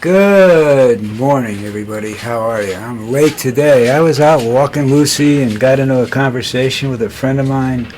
Good morning, everybody. How are you? I'm late today. I was out walking Lucy and got into a conversation with a friend of mine.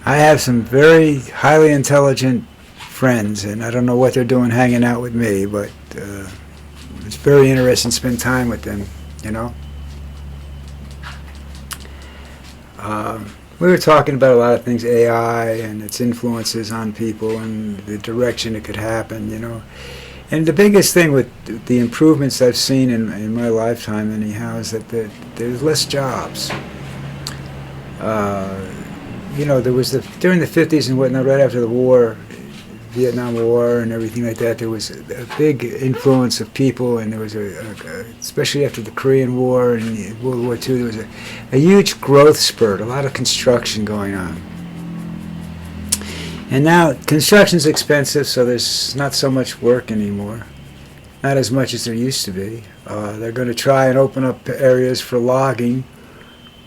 I have some very highly intelligent friends, and I don't know what they're doing hanging out with me, but it's very interesting to spend time with them, you know. We were talking about a lot of things, AI and its influences on people and the direction it could happen, you know. And the biggest thing with the improvements I've seen in my lifetime, anyhow, is that there's less jobs. You know, there was during the 50s and whatnot, right after the war, Vietnam War and everything like that, there was a big influence of people, and there was especially after the Korean War and World War II, there was a huge growth spurt, a lot of construction going on. And now construction's expensive, so there's not so much work anymore. Not as much as there used to be. They're going to try and open up areas for logging,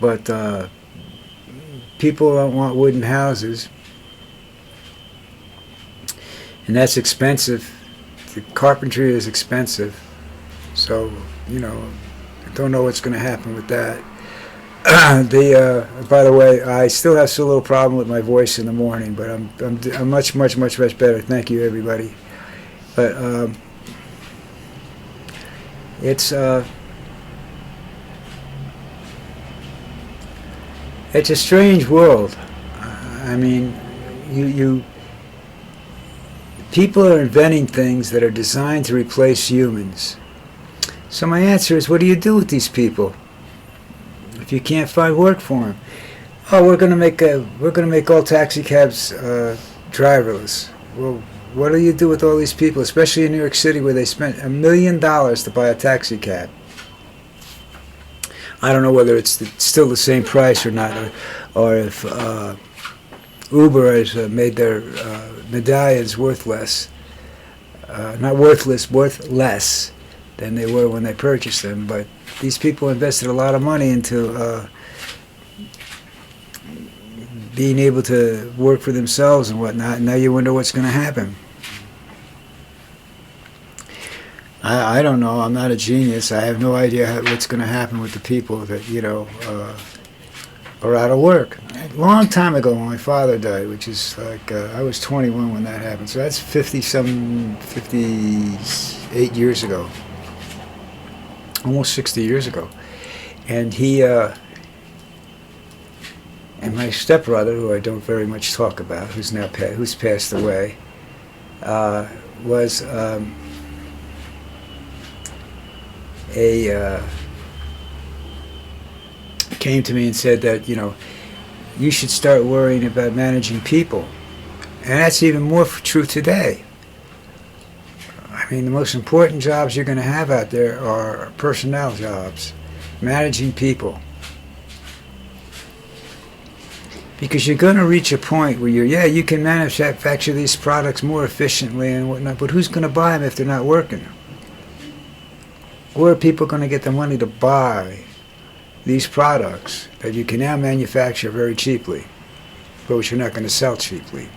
but people don't want wooden houses. And that's expensive. The carpentry is expensive. So, you know, I don't know what's going to happen with that. By the way, I still have a little problem with my voice in the morning, but I'm much better. Thank you, everybody. But it's a strange world. I mean, people are inventing things that are designed to replace humans. So my answer is, what do you do with these people if you can't find work for them? Oh, we're going to make all taxi cabs driverless. Well, what do you do with all these people, especially in New York City, where they spent $1 million to buy a taxi cab? I don't know whether it's still the same price or not, or if Uber has made their medallions worth less. Not worthless, worth less than they were when they purchased them. But these people invested a lot of money into being able to work for themselves and whatnot, and now you wonder what's going to happen. I don't know. I'm not a genius. I have no idea what's going to happen with the people that, you know, are out of work. A long time ago when my father died, which is like, I was 21 when that happened, so that's 58 years ago. Almost 60 years ago. And he, and my stepbrother, who I don't very much talk about, who's passed away, was came to me and said that, you know, you should start worrying about managing people. And that's even more true today. I mean, the most important jobs you're going to have out there are personnel jobs, managing people. Because you're going to reach a point where you can manufacture these products more efficiently and whatnot, but who's going to buy them if they're not working? Where are people going to get the money to buy these products that you can now manufacture very cheaply, but which you're not going to sell cheaply?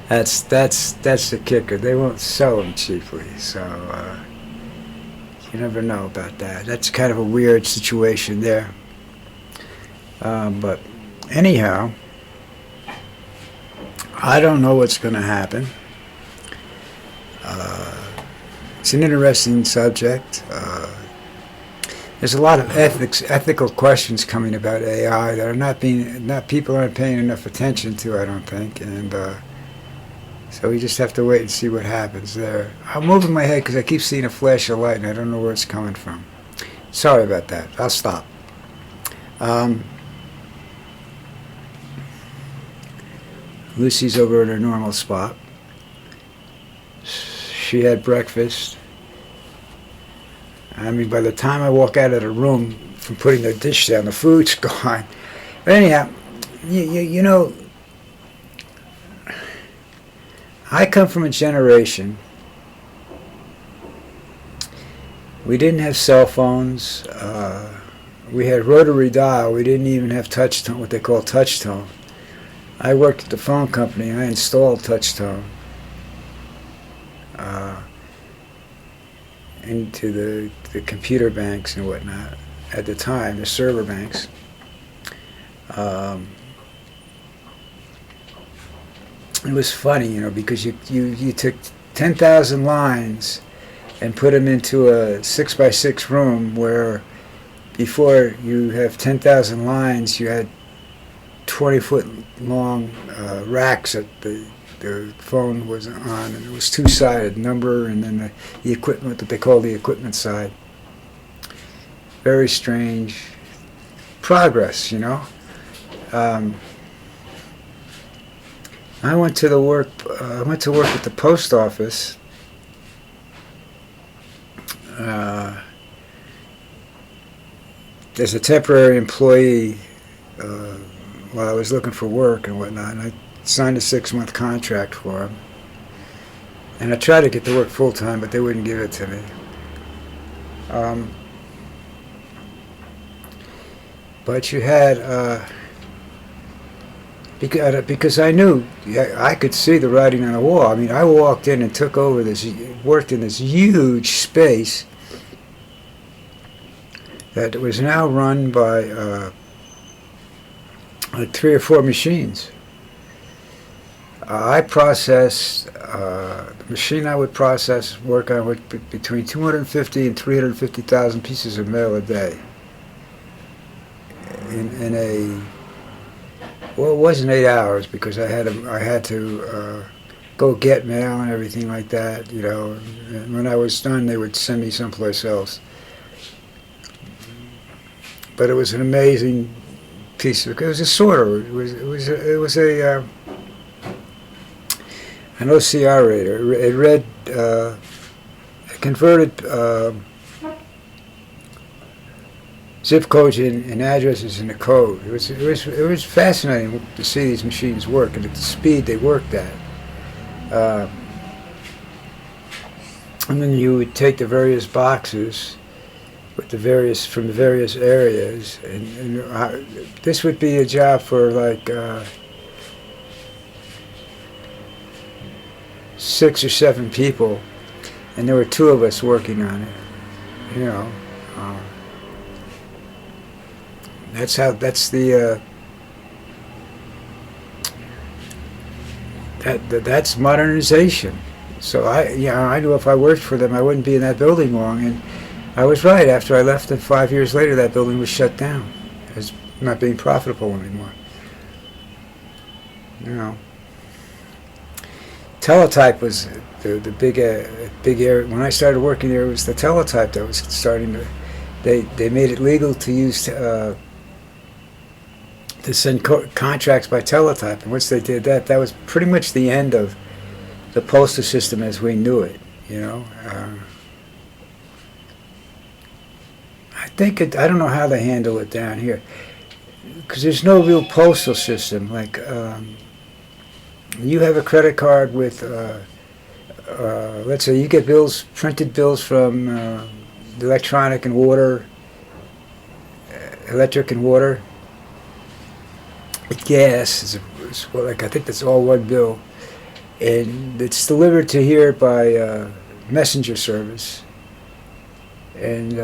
That's the kicker. They won't sell them cheaply, so you never know about that. That's kind of a weird situation there. But anyhow, I don't know what's going to happen. It's an interesting subject. There's a lot of ethical questions coming about AI that are people aren't paying enough attention to, I don't think, and so we just have to wait and see what happens there. I'm moving my head because I keep seeing a flash of light and I don't know where it's coming from. Sorry about that. I'll stop. Lucy's over at her normal spot. She had breakfast. I mean, by the time I walk out of the room from putting the dish down, the food's gone. But anyhow, you know, I come from a generation. We didn't have cell phones. We had rotary dial. We didn't even have touch tone, what they call touch tone. I worked at the phone company. I installed touch tone. into the computer banks and whatnot at the time, the server banks. It was funny, you know, because you took 10,000 lines and put them into a 6x6 room where before you have 10,000 lines, you had 20-foot long racks that the phone was on, and it was two-sided, number and then the equipment that they call the equipment side. Very strange progress, you know. I went to work at the post office. As a temporary employee while I was looking for work and whatnot, and I signed a 6-month contract for them. And I tried to get to work full-time, but they wouldn't give it to me. But you had, because I knew, I could see the writing on the wall. I mean, I walked in and took over worked in this huge space that was now run by like 3 or 4 machines. I processed, the machine I would process, work on would between 250 and 350,000 pieces of mail a day. In a, well, it wasn't 8 hours because I had to go get mail and everything like that, you know. And when I was done, they would send me someplace else. But it was an amazing piece of, it was a sorter. It was an OCR reader. It read, it converted zip codes and addresses into code. It was fascinating to see these machines work and at the speed they worked at. And then you would take the various boxes with from the various areas, and this would be a job for like 6 or 7 people, and there were 2 of us working on it. You know, that's modernization. So I knew if I worked for them, I wouldn't be in that building long, and I was right. After I left, and 5 years later, that building was shut down. It was not being profitable anymore. You know, teletype was the big area. When I started working there, it was the teletype that was starting to. They made it legal to use to send contracts by teletype, and once they did that, that was pretty much the end of the postal system as we knew it. You know. I don't know how they handle it down here, because there's no real postal system. Like, you have a credit card with, let's say you get printed bills from electric and water, gas is like, I think that's all one bill, and it's delivered to here by messenger service, and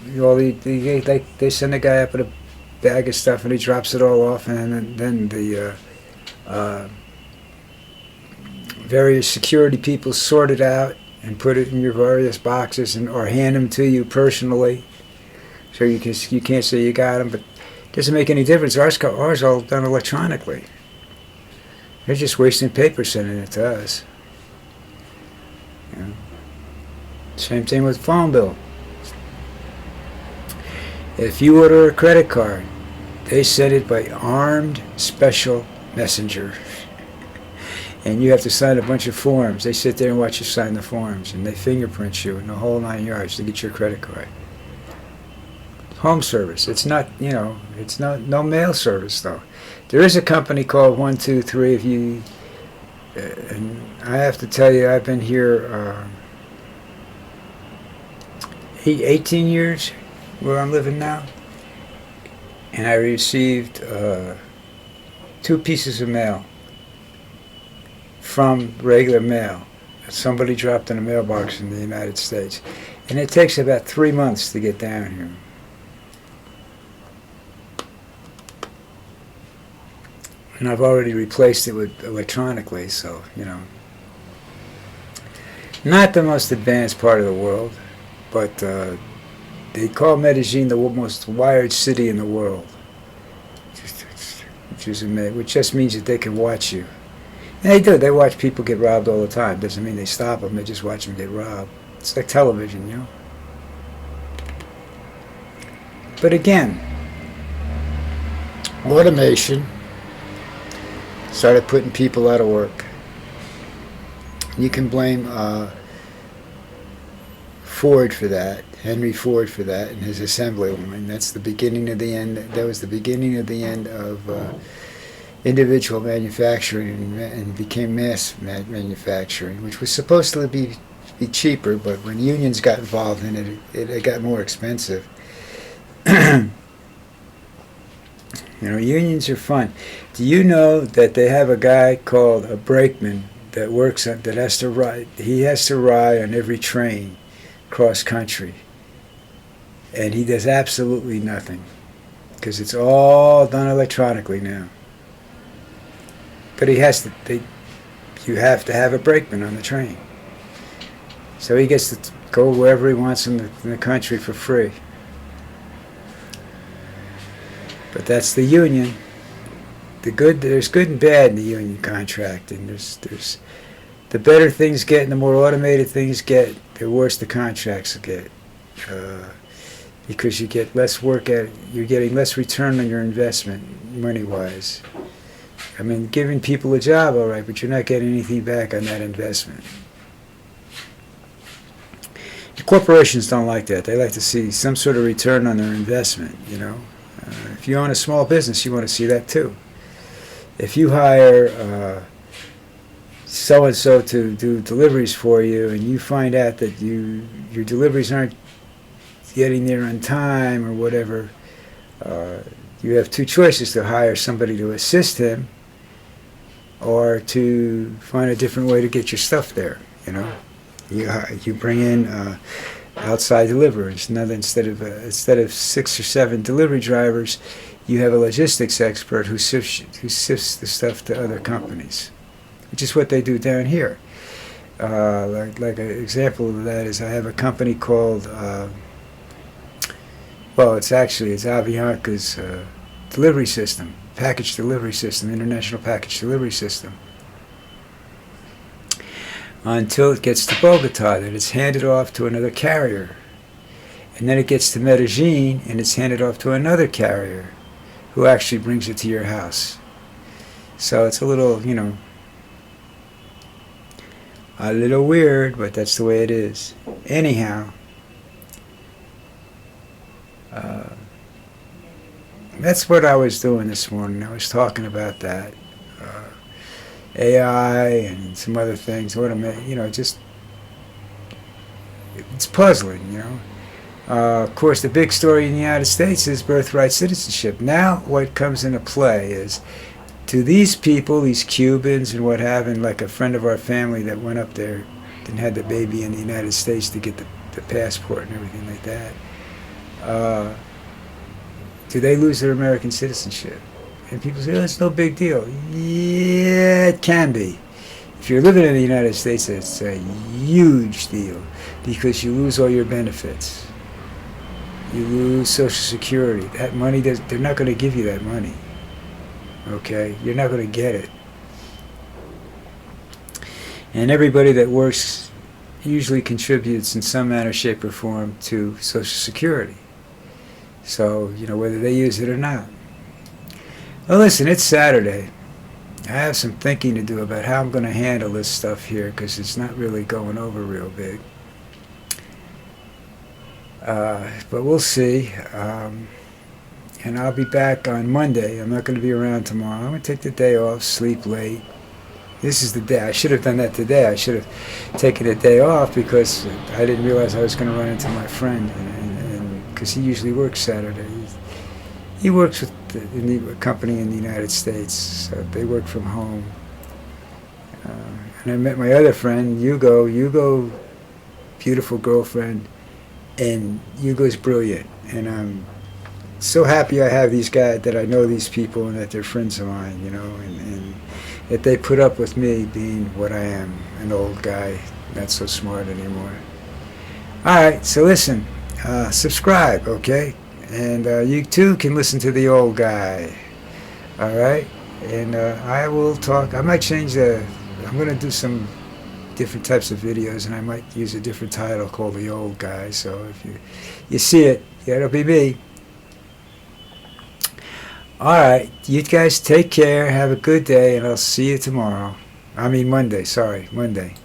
you know, they send a guy up with a bag of stuff and he drops it all off, and then the various security people sort it out and put it in your various boxes, or hand them to you personally, so you can't say you got them, but it doesn't make any difference. Ours all done electronically. They're just wasting paper sending it to us. You know? Same thing with phone bill. If you order a credit card, they send it by armed special messenger. And you have to sign a bunch of forms. They sit there and watch you sign the forms, and they fingerprint you in the whole 9 yards to get your credit card. Home service. It's not, you know, it's no mail service though. There is a company called 123. If you, and I have to tell you, I've been here 18 years. Where I'm living now, and I received 2 pieces of mail from regular mail somebody dropped in a mailbox in the United States. And it takes about 3 months to get down here. And I've already replaced it with electronically, so, you know. Not the most advanced part of the world, but they call Medellin the most wired city in the world. Which just means that they can watch you. And they do. They watch people get robbed all the time. Doesn't mean they stop them. They just watch them get robbed. It's like television, you know. But again, automation started putting people out of work. You can blame Ford for that, Henry Ford for that, and his assembly line. That's the beginning of the end. That was the beginning of the end of individual manufacturing, and became mass manufacturing, which was supposed to be cheaper, but when unions got involved in it, it got more expensive. You know, unions are fun. Do you know that they have a guy called a brakeman that works on, that has to ride? He has to ride on every train cross country, and he does absolutely nothing because it's all done electronically now. But he has to. You have to have a brakeman on the train, so he gets to go wherever he wants in the country for free. But that's the union. There's good and bad in the union contract, and there's the better things get and the more automated things get, the worse the contracts get, because you get less work you're getting less return on your investment money-wise. I mean, giving people a job, all right, but you're not getting anything back on that investment. The corporations don't like that. They like to see some sort of return on their investment, you know. If you own a small business, you want to see that too. If you hire so-and-so to do deliveries for you, and you find out that your deliveries aren't getting there on time or whatever, you have two choices: to hire somebody to assist him, or to find a different way to get your stuff there. You know, you bring in outside deliverers. Now, instead of 6 or 7 delivery drivers, you have a logistics expert who sifts the stuff to other companies, which is what they do down here. Like an example of that is I have a company called, it's Avianca's delivery system, package delivery system, international package delivery system. Until it gets to Bogota, then it's handed off to another carrier. And then it gets to Medellin, and it's handed off to another carrier who actually brings it to your house. So it's a little, you know, a little weird, but that's the way it is. Anyhow, that's what I was doing this morning. I was talking about that. AI and some other things. Just it's puzzling, you know. Of course, the big story in the United States is birthright citizenship. Now, what comes into play is, to these people, these Cubans and what have, and like a friend of our family that went up there and had the baby in the United States to get the passport and everything like that, do they lose their American citizenship? And people say, oh, it's no big deal. Yeah, it can be. If you're living in the United States, it's a huge deal because you lose all your benefits. You lose Social Security. That money, they're not going to give you that money. Okay? You're not going to get it. And everybody that works usually contributes in some manner, shape, or form to Social Security. So, you know, whether they use it or not. Well, listen, it's Saturday. I have some thinking to do about how I'm going to handle this stuff here because it's not really going over real big. But we'll see. And I'll be back on Monday. I'm not going to be around tomorrow. I'm going to take the day off, sleep late. This is the day. I should have done that today. I should have taken a day off because I didn't realize I was going to run into my friend, and because he usually works Saturday. He works with a company in the United States, so they work from home. And I met my other friend, Hugo, beautiful girlfriend, and Hugo's brilliant. And I'm so happy I have these guys, that I know these people and that they're friends of mine, you know, and that they put up with me being what I am, an old guy, not so smart anymore. Alright, so listen, subscribe, okay? And you too can listen to the old guy. Alright? And I will talk, I might change I'm going to do some different types of videos, and I might use a different title called The Old Guy. So if you see it, yeah, it'll be me. Alright, you guys take care, have a good day, and I'll see you tomorrow. I mean Monday, sorry, Monday.